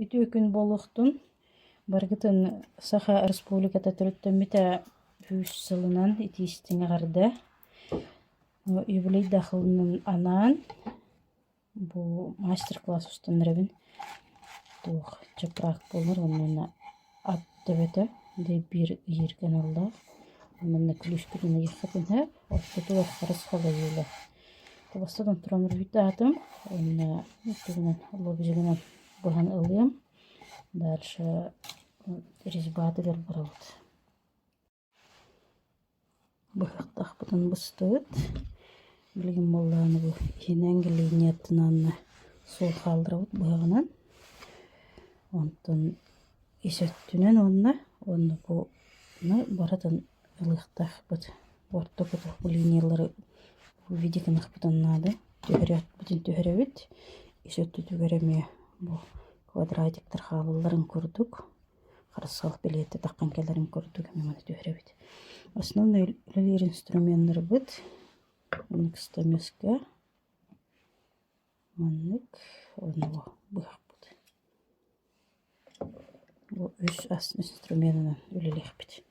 Үтү күн болуқтун баргытын Саха Республиката төрөттөмүтэ 3 сылынан итистиңе гарды. Юбилей дахылынан анаан бу мастер-класс устанырабын. Тух чапрак болнор онна ат төбөтө де бир ирген алла. Онна клюшкүнө яхатына отту харыс халайла. Табастан турамыр битатым. Онна түгүнөн лобжигинен бухан ылым. Дальше резьбатыгар барабыт. Быхактах бутан быстыт. Билген болланы бу хиненгели неттинанна сол халдырабыт быхагынан. Онтон исөттүнен онна бу баратын ылыктах бут. Ортокут бу линиялары видиканах бутан нады. Төһөрөт бутан төһөрөбүт. Исөттү түгөрөмө бу квадратиктер халыларын көрдүк. Харысал билети таккан келерин көрдүк. Меманы төһөрөбүт. Основной лир инструменттер бут. Уник стамеска. Маннык. Оны быхак бут. Бу үш ас инструментынан үлелек бит.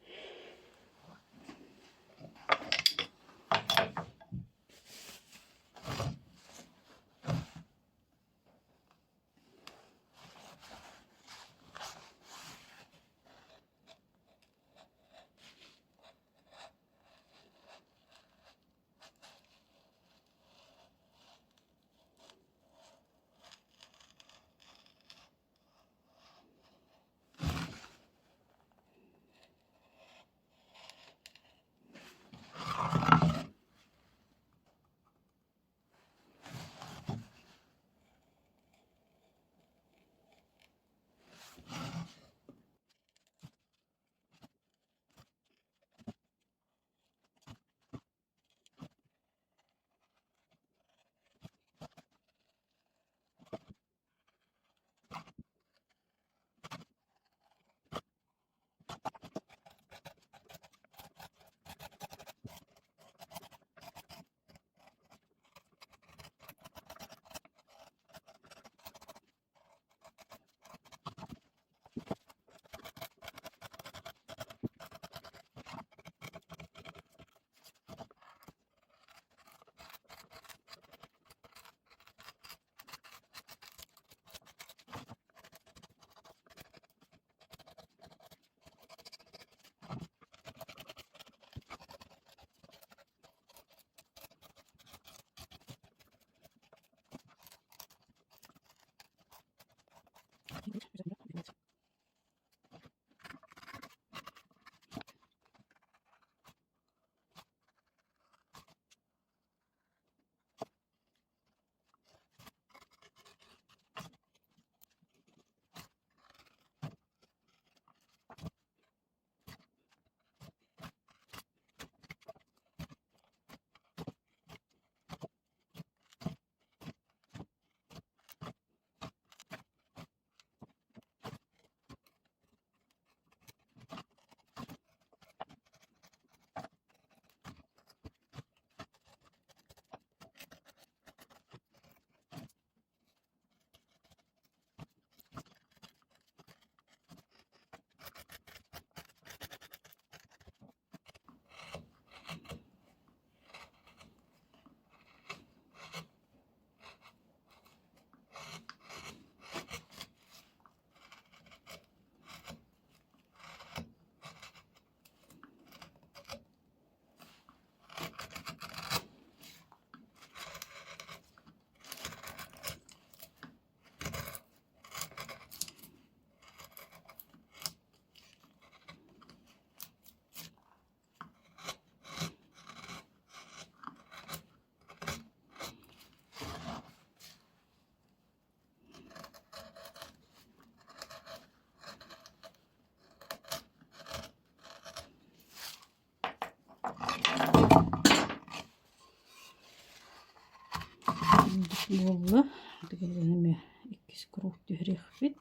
Болла. Дегенеме 2 круг тюрих бит.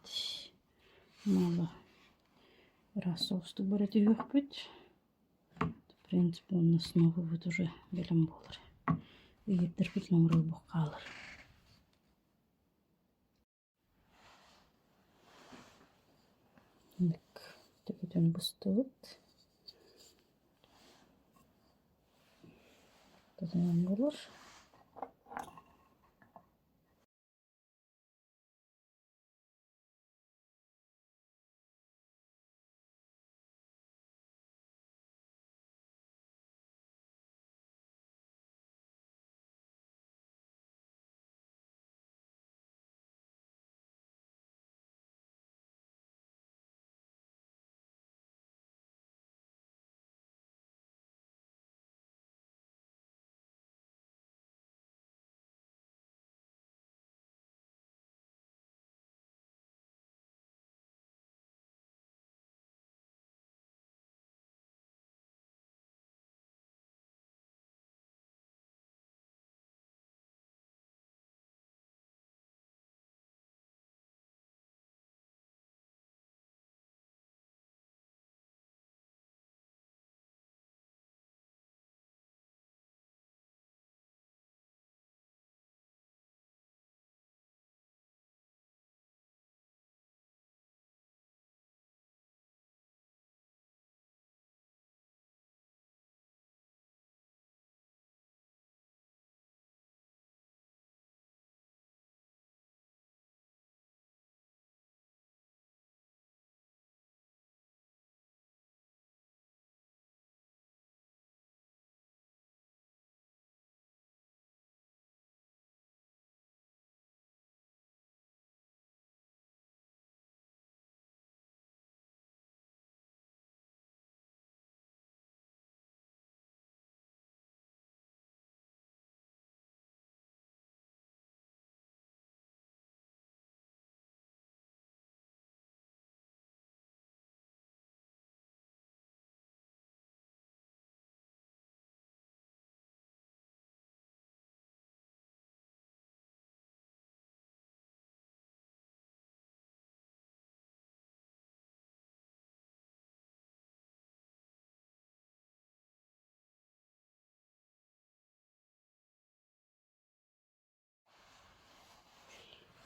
Мало. Рассолсту бары тюрих бит. В принципе, он нас снова вот уже белым болар. И терпит номер бухгалер. Bugün bıstığıt. Tadından olur.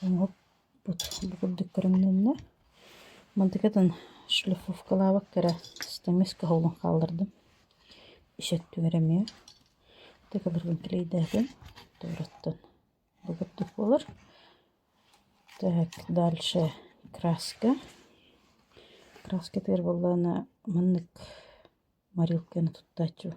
Ama bu dükkanımda mantıkadan şlifofkala bakkara istemiş kahulun kaldırdım. İşet veremiyor. Tekrar kileydedim. Doğrudan. Bu gıttık olur. Так, дальше краска. Краска теперь была на маннык морилке на тут тачу.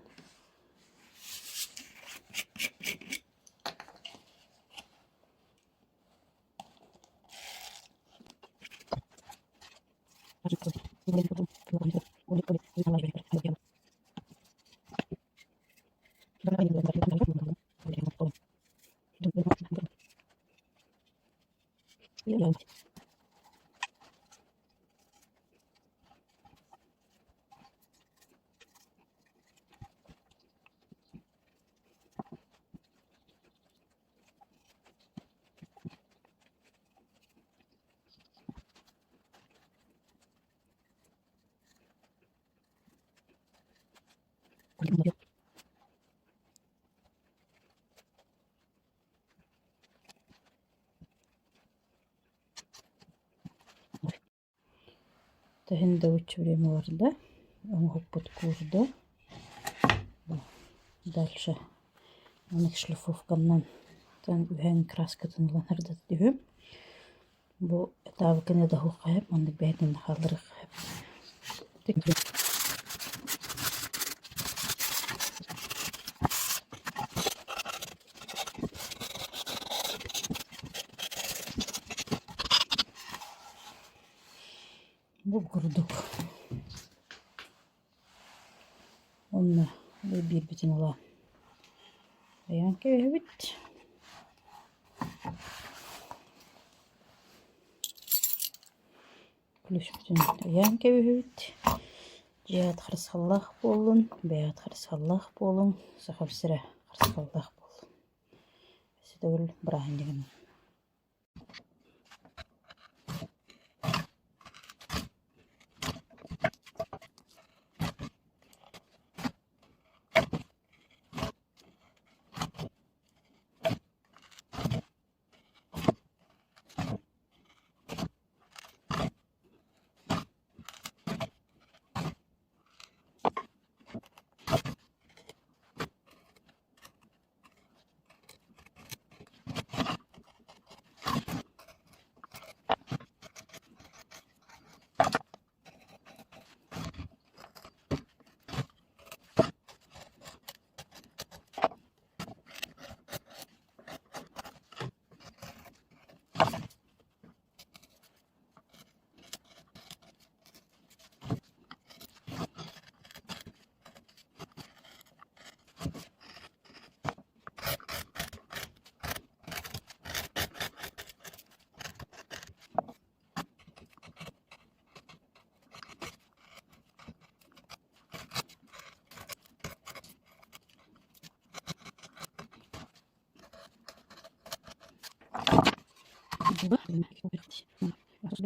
Тахин да время варда. Он хопот курда. Дальше анык шлифовканнан тан үһэн краскатын ланарда дибем. Бу этабы кene да хукайып, анык бәйтен халырык. Bu kurduk. Onunla bir bitin ola. Ayan keve bit. Kulüş bitin ayan keve bit. Cihat hırskallah bolun. Beyat hırskallah bolun. Sakab sıra hırskallah bolun. Size ol bırakın degen. Раз,